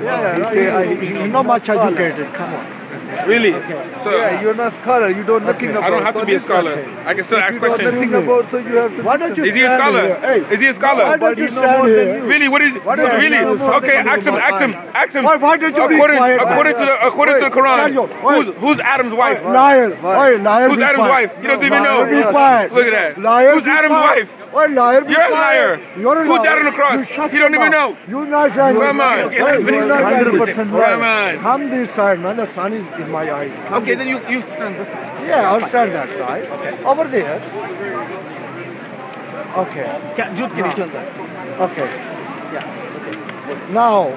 He's not much educated. Come on. Really? So You're not scholar. You don't nothing about. I don't have to be a scholar. I can still ask You know questions. nothing about, so you have to. Why don't you Is he a stand scholar? here? Hey, Is he a scholar? why don't you stand here? Really? What is? Why don't you Really? stand here? Okay, ask him. Ask him. Why don't you be quiet? According to the Quran, Wait. who's Adam's wife? Liar. Why liar? Who's be Adam's quiet. wife? He doesn't even know. Liar, be quiet. Look at that. Liar, Who's be Adam's quiet. wife? Why liar? Be You're a quiet. liar. You're a Who liar. died on the cross? You shut He don't your even mouth. know. You're not trying to. Come on. Okay, you're not trying to 100% lie. Come on. Come this side, man. The sun is in my eyes. Come Okay, this then you stand this side. Yeah, I'll stand that side. Okay. Over there. Okay. Jude, can you turn that? Okay. Yeah. Okay. Now,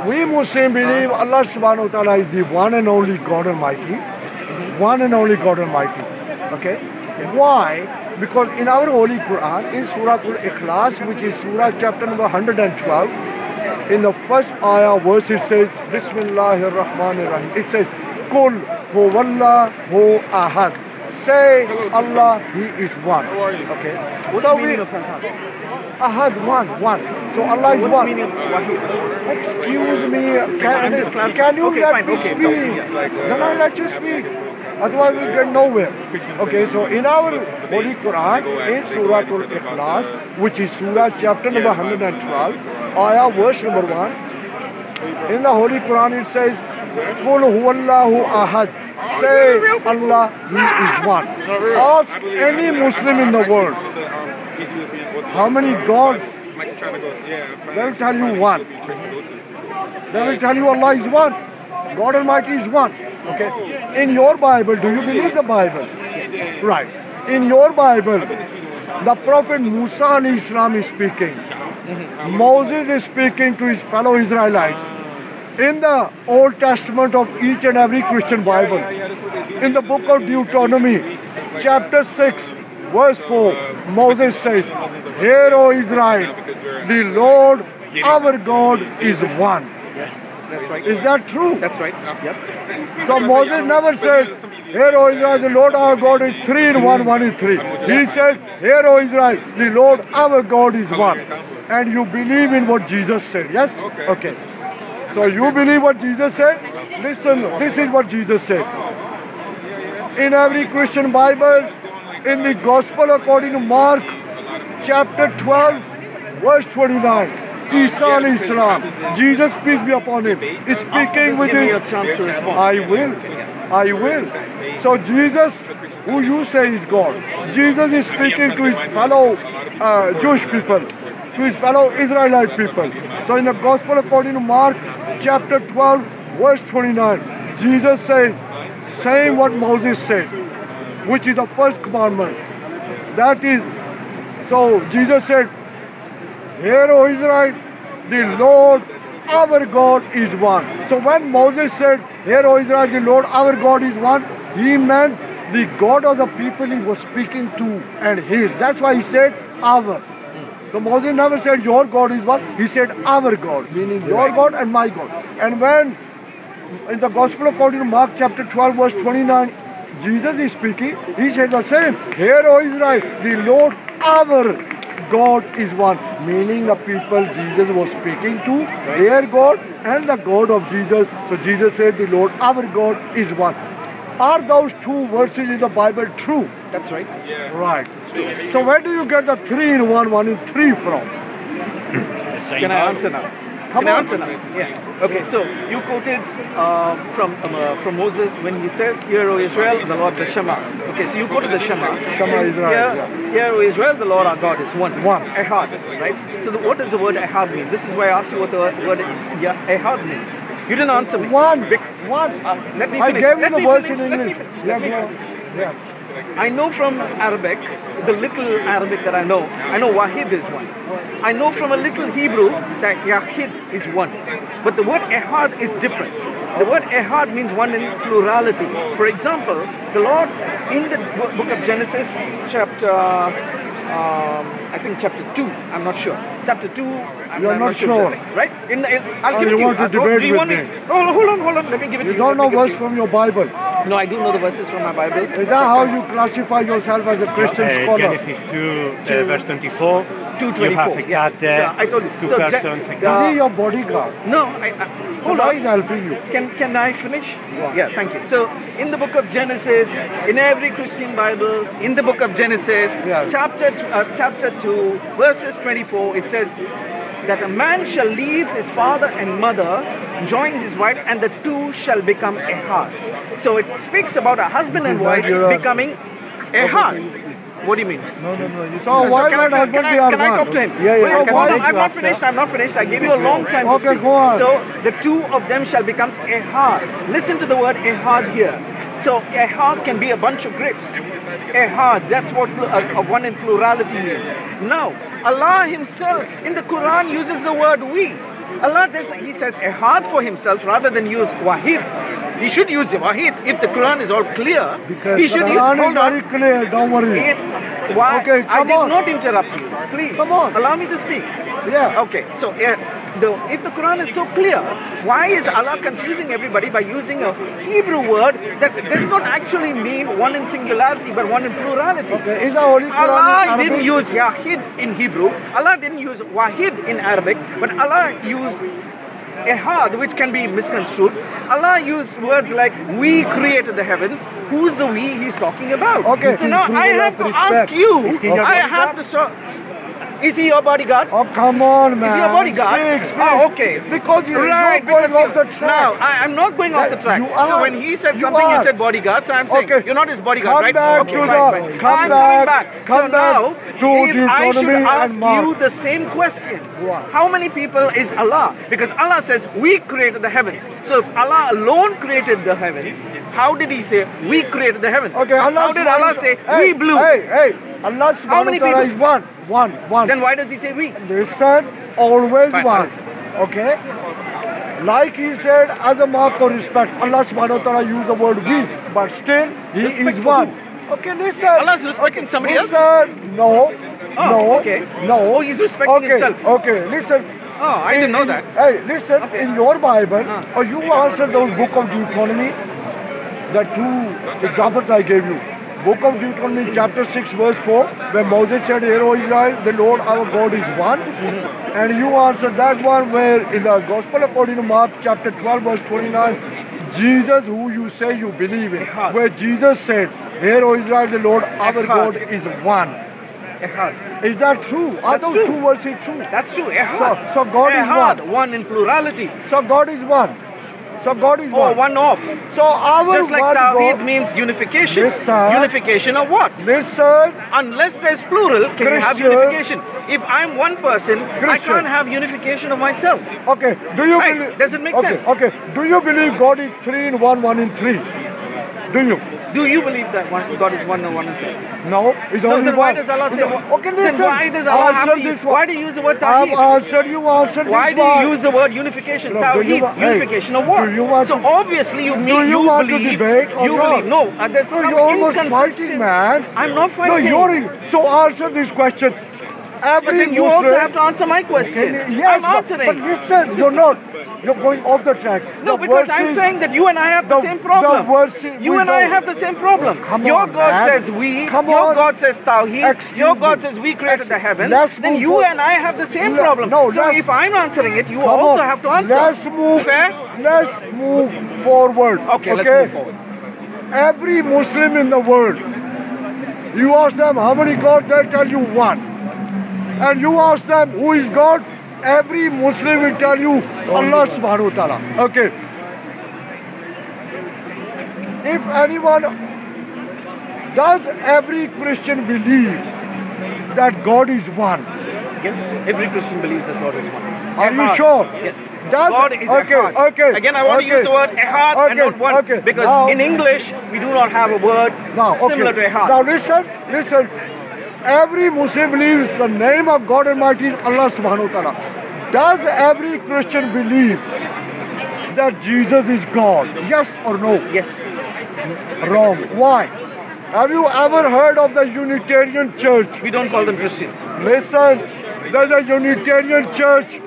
we Muslims believe Allah subhanahu wa ta'ala is the one and only God Almighty. One and only God Almighty. Okay? Why? Because in our Holy Quran, in Surah Al-Ikhlas, which is Surah chapter number 112, in the first ayah verse it says, Bismillahir Rahmanir Rahim. It says, Kul huwallahu ahad. Say Allah, He is one. Okay. What's So the meaning of ahad? Ahad, one. So Allah is What's one. the meaning of wahid? Excuse me, I'm just clarifying. can you Okay, let fine, me okay, speak? yeah. Then I let you speak. Otherwise we get nowhere. Okay, so in our Holy Quran, in Surah Al-Ikhlas, which is Surah chapter number 112, ayah verse number 1, in the Holy Quran it says, Qul huwallahu ahad. Say Allah, He is one. Ask any Muslim in the world, how many gods? They will tell you one. They will tell you Allah is one. God Almighty is one. Okay. In your Bible, do you believe the Bible? Right. In your Bible, the Prophet Musa alayhi salam is speaking. Moses is speaking to his fellow Israelites. In the Old Testament of each and every Christian Bible, in the book of Deuteronomy, chapter 6, verse 4, Moses says, Hear, O Israel, the Lord our God is one. Yes, that's right. Is that true? That's right. Yep. So Moses never said, Hear, O Israel, the Lord our God is three in one, one in three. He said, Hear, O Israel, the Lord our God is one. And you believe in what Jesus said, yes? Okay. So you believe what Jesus said? Listen, this is what Jesus said. In every Christian Bible, in the Gospel according to Mark, chapter 12, verse 29, Isa alayhi salam, Jesus, peace be upon him, is speaking with Give me him. a chance to respond. I will. So Jesus, who you say is God, Jesus is speaking to his fellow Jewish people, to his fellow Israelite people. So in the Gospel according to Mark, chapter 12, verse 29, Jesus says, saying what Moses said, which is the first commandment. That is, so Jesus said, Hear, O Israel, the Lord our God is one. So when Moses said, Hear, O Israel, the Lord our God is one, he meant the God of the people he was speaking to and his. That's why he said, our. So Moses never said, Your God is one. He said, our God, meaning your God and my God. And when in the Gospel according to Mark chapter 12, verse 29, Jesus is speaking, he said the same. Hear, O Israel, the Lord our God is one. Meaning the people Jesus was speaking to, their God and the God of Jesus. So Jesus said, the Lord our God is one. Are those two verses in the Bible true? That's right. Right. So where do you get the 3 in 1, 1 in 3 from? Can I answer now? Come Can I on. answer now? Yeah. Okay, so you quoted from Moses when he says, Hear, O Israel, the Lord the Shema. Okay, so you quoted the Shema. Shema Israel, Hear, O Israel, the Lord our God is one. One. Ehad, right? So what does the word Ehad mean? This is why I asked you what the word Ehad means. You didn't answer me. One. Let me I finish. gave you Let the me verse finish. in Let me English. finish. Yeah, Let me go on. finish. Yeah. I know from Arabic, the little Arabic that I know Wahid is one. I know from a little Hebrew that Yahid is one. But the word Ehad is different. The word Ehad means one in plurality. For example, the Lord in the book of Genesis, chapter, I think chapter 2, I'm not sure. Chapter 2, You're I'm not sure. sure. Exactly, right? I'll give it you to you. want to debate Do you with want me? Hold on. Let me give it to You you. don't Let know me give it verse to you. from your Bible. No, I do know the verses from my Bible. Is that how you classify yourself as a Christian scholar? Genesis 2, verse 24. 2:24. You have a yeah. cat there. So I told you. Two So persons. Is he your bodyguard? No, hold So why on. is helping you? Can I finish? Yeah, thank you. So, in the book of Genesis, in every Christian Bible, in the book of Genesis, Yeah. chapter 2, verses 24, it says that a man shall leave his father and mother, join his wife, and the two shall become ehad. So it speaks about a husband and wife becoming ehad. What do you mean? No. So why can not husband be can I one? talk to him? Yeah. Wait, hold on, Why? I'm not finished. I gave you a long time to Okay, speak. go on. So the two of them shall become ehad. Listen to the word ehad here. So ehad can be a bunch of grapes. Ehad, that's what one in plurality means. Now, Allah himself in the Quran uses the word we. Allah he says ehad for himself rather than use wahid. He should use wahid. If the Quran is all clear, Because he should use. Quran is Hold on. very clear, don't worry. Why? Okay, I come did on. not interrupt you. Please. Come on. Allow me to speak. Yeah. Okay. So if the Quran is so clear, why is Allah confusing everybody by using a Hebrew word that does not actually mean one in singularity but one in plurality? Okay, is the Holy Quran Allah in didn't Arabic? use Yahid in Hebrew. Allah didn't use Wahid in Arabic, but Allah used Ehad, which can be misconstrued. Allah used words like we created the heavens. Who's the we he's talking about? Okay. So now I have to ask you, I have to start. Is he your bodyguard? Oh, come on, man. Is he your bodyguard? Speak. Oh, okay. Because you're going because off the track. No, I'm not going off the track. You are. So when he said You something, are. you said bodyguard. So I'm saying Okay. you're not his bodyguard, Come right? back okay, to fine, the- fine. come I'm back- coming back. come so back now, to if I should Deuteronomy ask and Mark. you the same question, What? how many people is Allah? Because Allah says we created the heavens. So if Allah alone created the heavens, how did He say we created the heavens? Okay, Allah How did Allah say we blew? Hey, Allah How many subhanahu wa ta'ala people? is one. Then why does He say we? Listen, always Fine, one. listen. Okay? Like he said, as a mark of respect, Allah subhanahu wa ta'ala used the word we, but still, He Respect is for one. Okay, listen. Allah's respecting somebody else? Listen, no. Oh, no. okay. No. Oh, He's respecting Okay, Himself. okay, listen. Oh, I didn't know that. Hey, listen, Okay. in your Bible, Ah. you answered those book of Deuteronomy, the two examples I gave you. Book of Deuteronomy, chapter 6, verse 4, where Moses said, Hear, O Israel, the Lord our God is one. And you answered that one where in the Gospel according to Mark, chapter 12, verse 29, Jesus, who you say you believe in, Ehad. where Jesus said, Hear, O Israel, the Lord our Ehad. God is one. Ehad. Is that true? Are That's those true. two verses true? That's true. Ehad. So God is Ehad, one. in plurality. So God is one. So God is Oh, one. one off. So our Just like word Tawheed God, means unification. Listen. Unification of what? listen, Unless there's plural, can you have Christian. unification? If I'm one person, I Christian. can't have unification of myself. okay, do you Right. believe, Does it make okay, sense? Okay, do you believe God is 3 in 1, 1 in 3? Do you? Do you believe that God is one and one and three? No, it's No, only then why one. does Allah say? Okay, Then listen. why does Allah have Answer to? this one. Why do you use the word I've Tawheed? answered you, answered Why this do one. you use the word unification? No, do you Tawheed, wa- hey, unification of what? do you want So to- obviously you mean you you want to believe. debate or You not? believe. No, there's No, some you're almost inconsistent- fighting, man. I'm not No, fighting. you're so answer this question. But Every then you Muslim, also have to answer my question. Yes, I'm but answering. listen, you're not. You're going off the track. No, The because I'm verses- saying that you and I have the the- same problem. the verses You we and I don't- have the same problem. Come Your on, God man. says we. Come Your on. God says Tawheed. Excuse Your God me. says we created the heavens. Let's Then move you on. and I have the same Le- problem. no, so let's- if I'm answering it, you Come also on. have to answer. Let's move. Fair? Let's move forward. Okay, let's move forward. Every Muslim in the world, you ask them how many gods, they tell you one. And you ask them who is God, every Muslim will tell you Allah subhanahu wa ta'ala. Okay. If anyone, does every Christian believe that God is one? Yes, every Christian believes that God is one. Are you Ehad. sure? Yes. Does- God is okay, Ehad. okay, Again, I want to okay. use the word Ehad and Okay, not one. okay. Because Now- in English, we do not have a word Now, okay. similar to Ehad. Now listen. Every Muslim believes the name of God Almighty is Allah subhanahu wa ta'ala. Does every Christian believe that Jesus is God? Yes or no? Yes. Wrong. Why? Have you ever heard of the Unitarian Church? We don't call them Christians. Listen, there's a Unitarian Church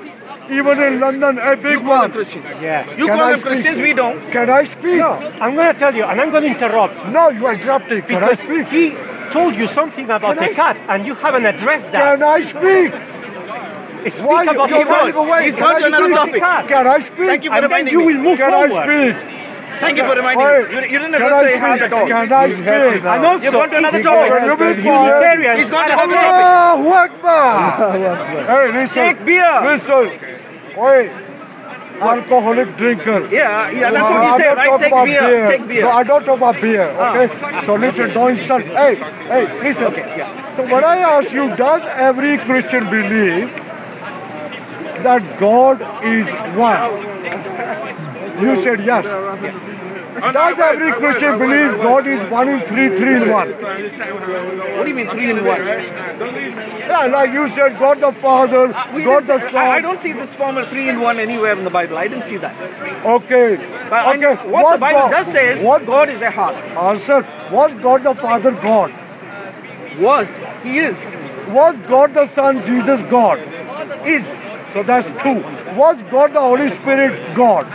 even in London, a big You call them one. Christians. Yeah. You Can call I them speak? Christians, we don't. Can I speak? No, I'm going to tell you, and I'm going to interrupt. No, you are interrupting. Can I Because speak? he told you something about Can a I- cat, and you haven't addressed that. Can I speak? Speak Why about you're the cat. running away? He's Can gone I to another speak? topic. Can I speak? Thank you for And then reminding you me. will move Can I forward. speak? Thank you for reminding Oi, me. You didn't can address I the Ehad speak? at all. Can I speak? And also, You've gone to another he- topic. Can you be quiet? Unitarians. He's gone to and another topic. Allahu Akbar! Hey, listen. Take beer. Listen. Oi, alcoholic drinker. Yeah, that's I what you say, don't right? talk Take about beer. Take beer. No, I don't talk about beer, okay? So listen, don't insult. Hey, listen. Okay, yeah. So when I ask you, does every Christian believe that God is one? You said yes. Does every Christian believe God is one in three, three in one? What do you mean 3 in 1? Yeah, like you said, God the Father, God the Son. I don't see this formula 3 in 1 anywhere in the Bible. I didn't see that. Okay. But I know Okay. what the Bible God? does say is What God is Ehad. Answer. Was God the Father God? Was. He is. Was God the Son Jesus God? Is. So that's two. Was God the Holy Spirit God?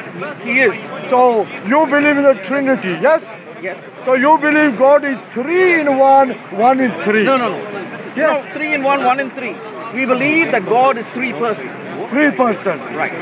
He is. So you believe in the Trinity, yes? Yes. So you believe God is three in one, one in three. No. Yes. No, 3 in 1, 1 in 3. We believe that God is 3 persons. Three person. Right.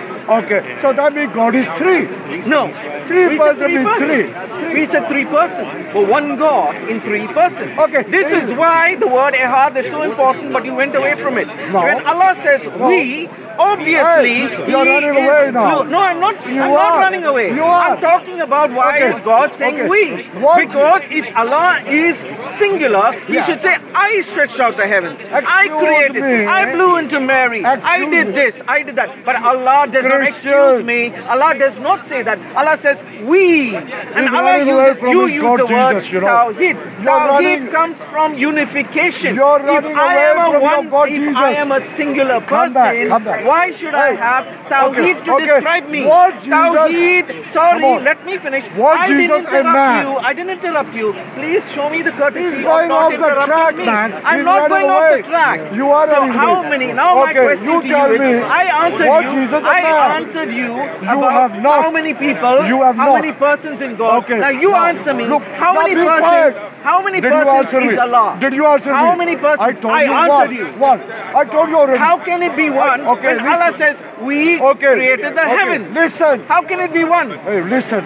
Okay. So that means God is three. No. Three We said person means persons. We said 3 persons. But one God in 3 persons. Okay. This is why the word Ehad is so important, but you went away from it. No. When Allah says we, obviously Hey, you're He running is away now. No, I'm not. You I'm not are. running away. You are. I'm talking about why Okay. is God saying Okay. we? What- Because if Allah is singular, He Yeah. should say, I stretched out the heavens. I Excuse created. me. I blew into Mary. I Excuse did me. this. I did that. But Allah does not Christian. excuse me. Allah does not say that. Allah says we. And He's Allah running away uses, from you his use God the word Jesus, you know. Tawheed. You're Tawheed running- comes from unification. You're If running I away am a from your one, God if Jesus. I am a singular Come person, back, come back. why should I Hey. have Tawheed to Okay. describe me? Was Jesus- Tawheed, Come sorry, on. let me finish. Was I Jesus didn't a interrupt man? you. I didn't interrupt you. Please show me the courtesy He's of going not off the interrupting track, me. man. I'm He's not running going away. off the track. You are So running how away. many? Now my Okay, question you to tell you is, me, I answered was you. Jesus a I man? answered you You about have not. how many people, You have how not. many persons in God. Okay. Now you Now, answer me. look, How now many be persons? quiet. How many Did you persons answer me? is Allah? Did you answer me? How many persons? I told you answered one. you. One. I told you already. How can it be one Okay, when Allah says we Okay. created the Okay, heavens? Listen. How can it be one? Hey, listen.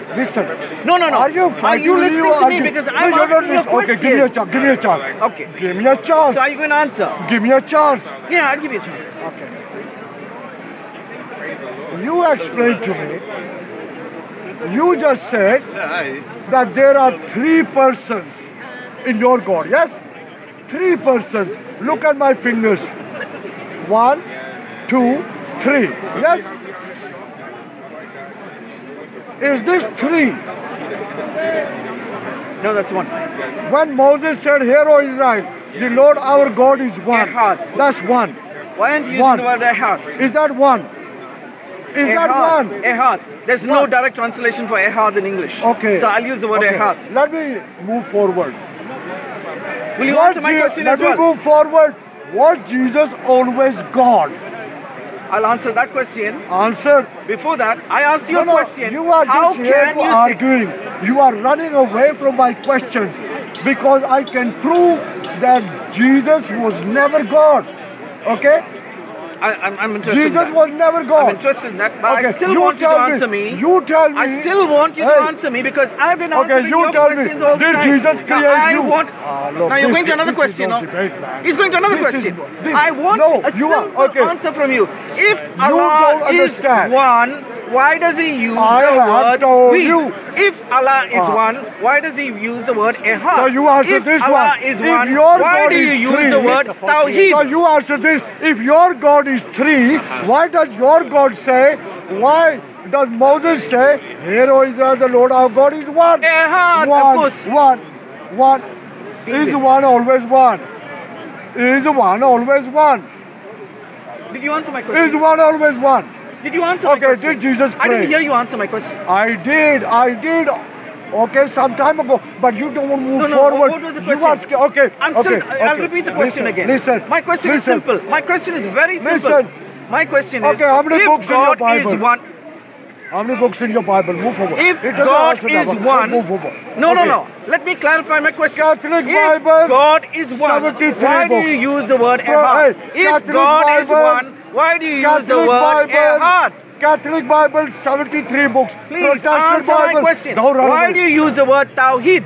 No. Are you fighting me listening or to are me? you- Because No, I'm you're not asking you a listening. Okay, give me a question. chance. Give me a chance. Okay. Give me a chance. So are you going to answer? Give me a chance. Yeah, I'll give you a chance. Okay. You explain to me. You just said that there are 3 persons in your God. Yes? 3 persons. Look at my fingers. 1, 2, 3. Yes? Is this 3? No, that's one. When Moses said, "Hear, O Israel, the Lord our God is one." Ehad. That's one. Why aren't you using One. the word Ehad? Is that one? Is that one? Ehad. There's no One. direct translation for Ehad in English. Okay. So I'll use the word Okay. Ehad. Let me move forward. Will you Was answer my Je- question Let as me well? move forward. Was Jesus always God? I'll answer that question. Answer. Before that, I asked you a question. You are How just here can to you arguing. You are running away from my questions because I can prove that Jesus was never God. Okay? I'm interested in Jesus that. was never God. I'm interested in that, but I Okay, still you want you to tell answer me. You tell me. I still want you to Hey. answer me because I've been Okay, answering you your tell me. questions all the Did time. Jesus Now, create I you? want. Look, Now you're going to this- another this question, is no? not debate, man. He's going to another This is- question. this- I want no, a you are- simple okay. answer from you. If don't Allah is understand. one, why does He use I the have word told we? you. If Allah is Ah. one, why does He use the word Ehad? So you answer if this Allah one. is If one, your why God do is you use three, the word So Tawheed? you answer this. If your God is 3, why does your God say, why does Moses say, "Hear, O Israel, the Lord our God is one"? Ehad, of One, course. one. Is one always one? Is one always one? Did you answer my question? Is one always one? Did you answer my Okay, question? did Jesus I didn't pray? hear you answer my question. I did. Okay, some time ago, but you don't move No, forward. what was the You question? ask, okay, I'm okay, still, I'll okay. repeat the question Listen, again. Listen. My question is listen. simple. My question is very simple. Listen. My question Okay, is, how many books if in your God is Bible? one, How many books in your Bible? Move forward. if It doesn't God answer is that one, Move forward. no, Okay. no. Let me clarify my question. Catholic If Bible, God is one, 73 why do books. you use the word Bro, Ehad? hey, If Catholic God is Bible, one, why do you use the Catholic word Bible, Ehad? Catholic Bible, 73 books. Please Protestant answer my Bible, question. don't run Why away. do you use the word Tawheed?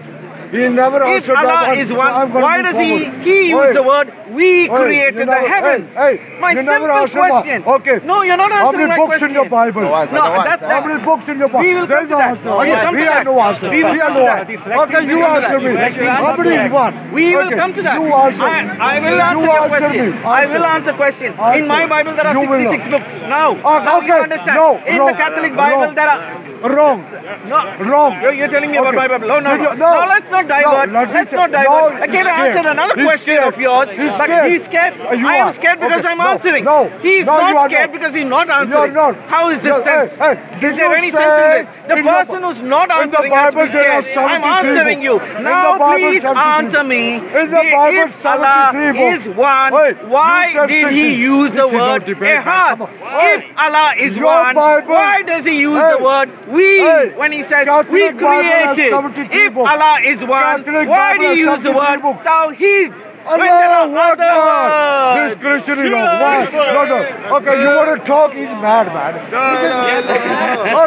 He never If answered that Allah one. is so one, I'm gonna why move does he forward. use the word we Wait, created you the never- heavens? hey, My you never simple answered my- question. okay. No, you're not How answering many my books question. in your Bible? No, that's How many books in your Bible? We will There's come to no that. answer. We will come we to have that. no answer. We will have come no to that. answer. Okay, you will come to answer that. me. Deflection How many is one? We will Okay, come to that. You answer. I will answer You your answer question. me. I Answer. will answer question. Answer. In my Bible there are You will 66 not. books. Now you okay. understand. No, In wrong. the Catholic Bible Wrong. there are Wrong. no Wrong. You're telling me about Okay. my Bible. No, no, Did no. you- no. Let's not divert. No, Let's no, not divert. he's Again, I scared. answered another He's question scared. of yours. He's But scared. he's scared. You I am are. scared because Okay. I'm No, answering. no. He's No, you not are scared not. because he's not answering. You're not. How is this No, sense? hey, did Is there you any sense in say this? The in your- person who's not in the answering has to Bible be there are scared. I'm 73 answering you. books. In Now the Bible, please 73. answer me. In the Bible, If Allah 73 books. is one, Wait, why you said did he 60. use the This is word no debate, man. Ehad? Come on. If Allah is Your one, Bible- why does he use Hey. the word we Hey. when he says Catholic we Bible has created? 73 If books. Allah is one, Catholic why Bible do you has use the 73 word books. Tawheed? When there are Allah other Akbar. words. This Christian, you know, why? No. Okay, you want to talk? He's mad, man.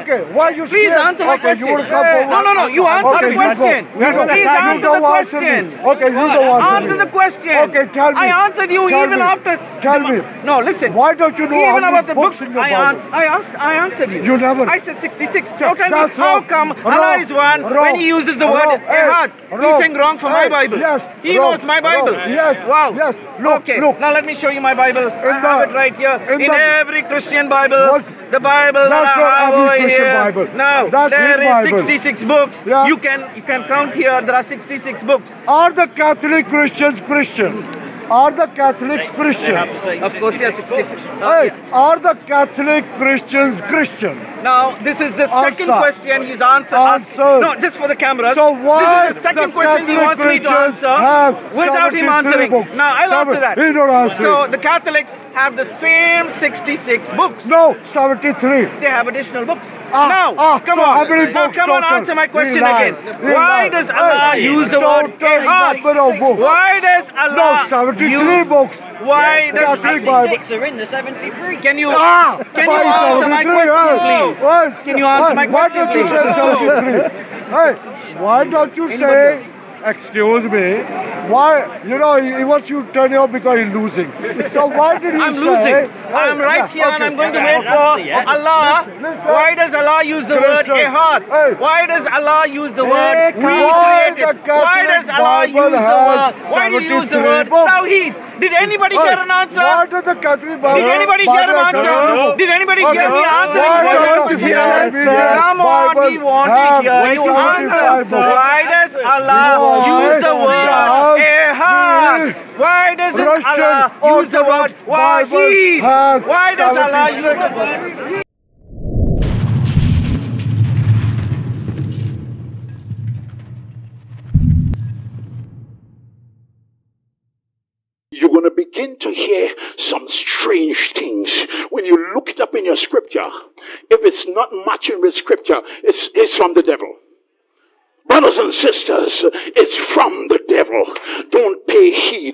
Okay, why you Please scared? answer my Okay, question. you want to come forward? No. You answer Okay, the you go. question. You go. Please You answer don't the answer me. question. Okay, you don't answer Answer me. the question. Okay, tell me. I answered you Tell even me. after. Tell me. No, listen. Why don't you know Even how about many the books books, in your Bible? I answered you. You never. I said 66. Now tell me, That's how wrong. come Wrong. Allah is one Wrong. when he uses the word Wrong. Hey, Ehad? wrong. He's saying wrong for my Hey, Bible. yes, He wrong. knows my Bible. Wrong. Yes, Wow. yes. Look, okay. look. Now let me show you my Bible. I the- have it right here. in In the- every Christian Bible, What? the Bible that That's I not have every over Christian here. Bible. Now That's there his is Bible. 66 books. Yeah. You can count here. There are 66 books. Are the Catholic Christians Christian? Are the Catholics Christian? Of course, yes, 66. Hey, are the Catholic Christians Christian? Now, this is the second Answer. question he's answered. Answer. No, just for the cameras. So why This is the second the question he Catholic wants me to Christians answer have without him 73 answering. books? Now, I'll answer that. He don't answer. So, the Catholics have the same 66 books. No, 73. They have additional books. Ah, now, come so on. how many Now, books come on, total? answer my question He lied. again. He Why lied. does Allah Hey, use the word total Ehad? number of books. Why does Allah No, 73 use... books. Why does... Catholic Bible. 66 are in the 73. Can you... Ah, Can you why answer my 73? question, Hey, please? why- Can you answer my why question, don't you please? say 73? Hey, why don't you say, excuse me, why, you know, he wants you to turn it off because he's losing. So why did he I'm say... losing. Hey, I'm right yeah, here and okay. I'm going to wait for Allah. Listen. Why does Allah use the word Christian. Ehad? Hey. Why does Allah use the word Hey, we why the created? Why does Catholic Allah Bible use the has word? Why do you use the 73 word books? Tawheed? Did anybody Hey, hear an answer? Why does the Catholic Bible... Did anybody hear an answer? Did anybody hear me answering Why the does question? the Come on, we want to hear you answer. Why does Allah use the word Ehad? Why doesn't Allah use the word Waheed? Why does Allah use the word? You're going to begin to hear some strange things when you look it up in your scripture. If it's not matching with scripture, it's from the devil. Brothers and sisters, it's from the devil. Don't pay heed.